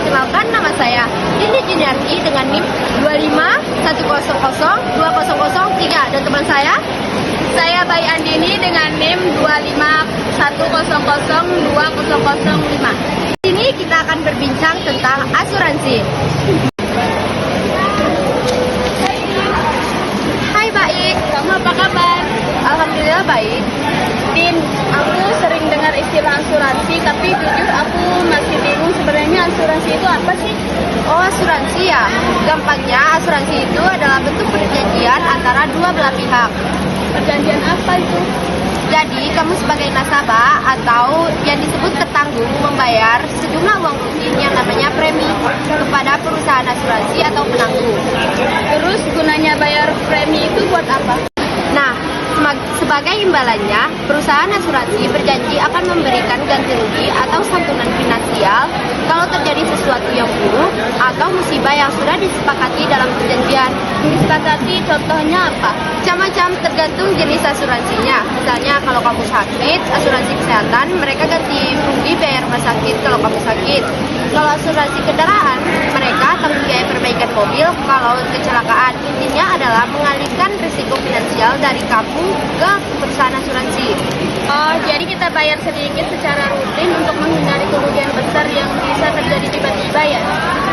perkenalkan, nama saya Dini Juniarti dengan NIM 251002003, dan teman saya Bayi Andini dengan NIM 251002005. Di sini kita akan berbincang tentang asuransi. Hai Baik, Kamu apa kabar? alhamdulillah baik. Din, aku sering dengar istilah asuransi, tapi jujur aku masih bingung sebenarnya asuransi itu apa sih? Oh, asuransi ya. Gampangnya, asuransi itu adalah bentuk perjanjian antara dua belah pihak. Perjanjian apa itu? Jadi, kamu sebagai nasabah atau yang disebut ketanggung membayar sejumlah uang rutin yang namanya premi kepada perusahaan asuransi atau penanggung. Terus gunanya bayar premi itu buat apa? Nah, sebagai imbalannya, perusahaan asuransi berjanji akan memberikan ganti rugi atau santunan finansial kalau terjadi sesuatu yang buruk atau musibah yang sudah disepakati dalam perjanjian. Disepakati contohnya apa? Macam-macam tergantung jenis asuransinya. Misalnya kalau kamu sakit, asuransi kesehatan mereka ganti rugi biaya rumah sakit kalau kamu sakit. Kalau asuransi kendaraan, mereka tanggung biaya perbaikan mobil kalau kecelakaan. Intinya adalah mengalihkan risiko finansial dari kamu ke perusahaan asuransi. Oh, jadi kita bayar sedikit secara rutin untuk menghindari kerugian besar yang bisa terjadi tiba-tiba ya?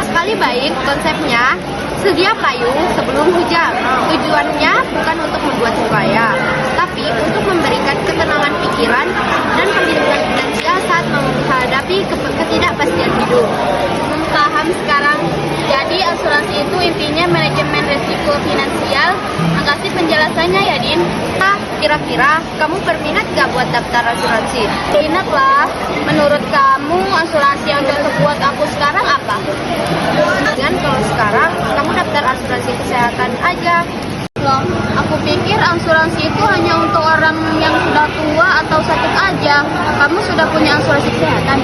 Sekali baik, konsepnya sedia payung sebelum hujan. Tujuannya bukan untuk membuat supaya, tapi untuk memberikan ketenangan pikiran dan perlindungan finansial saat menghadapi ketidakpastian hidup. Paham sekarang. Jadi asuransi itu intinya manajemen risiko finansial. Makasih penjelasannya ya, Din. Nah, kira-kira kamu berminat gak buat daftar asuransi? Minat lah. Menurut kamu asuransi yang cocok buat aku sekarang apa? Dan kalau sekarang kamu daftar asuransi kesehatan aja. Loh, aku pikir asuransi itu hanya untuk orang yang sudah tua atau sakit aja. Kamu sudah punya asuransi kesehatan?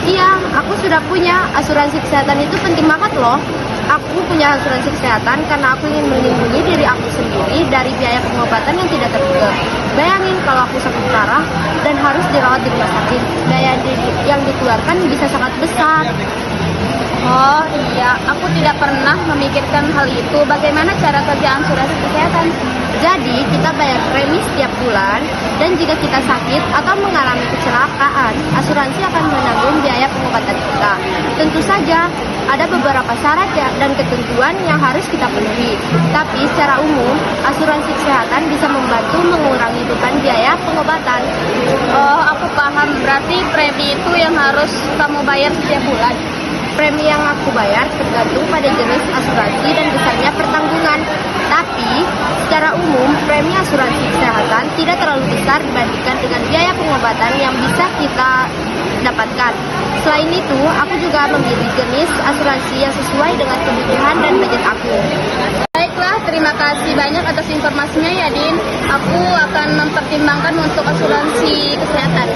Iya, aku sudah punya. Asuransi kesehatan itu penting banget loh. Aku punya asuransi kesehatan karena aku ingin melindungi diri aku sendiri dari biaya pengobatan yang tidak terduga. Bayangin kalau aku sakit parah dan harus dirawat di rumah sakit, biaya yang dikeluarkan bisa sangat besar. Oh iya, aku tidak pernah memikirkan hal itu. Bagaimana cara kerja asuransi kesehatan? Jadi, kita bayar premi setiap bulan, dan jika kita sakit atau mengalami kecelakaan, asuransi akan menanggung biaya pengobatan kita. Tentu saja, ada beberapa syarat dan ketentuan yang harus kita penuhi. Tapi secara umum, asuransi kesehatan bisa membantu mengurangi beban biaya pengobatan. Oh, aku paham. Berarti premi itu yang harus kamu bayar setiap bulan. Premi yang aku bayar tergantung pada jenis asuransi dan besarnya pertanggungan. Tapi, secara umum, premi asuransi kesehatan tidak terlalu besar dibandingkan dengan biaya pengobatan yang bisa kita dapatkan. Selain itu, aku juga memilih jenis asuransi yang sesuai dengan kebutuhan dan budget aku. Baiklah, terima kasih banyak atas informasinya ya, Din. Aku akan mempertimbangkan untuk asuransi kesehatan.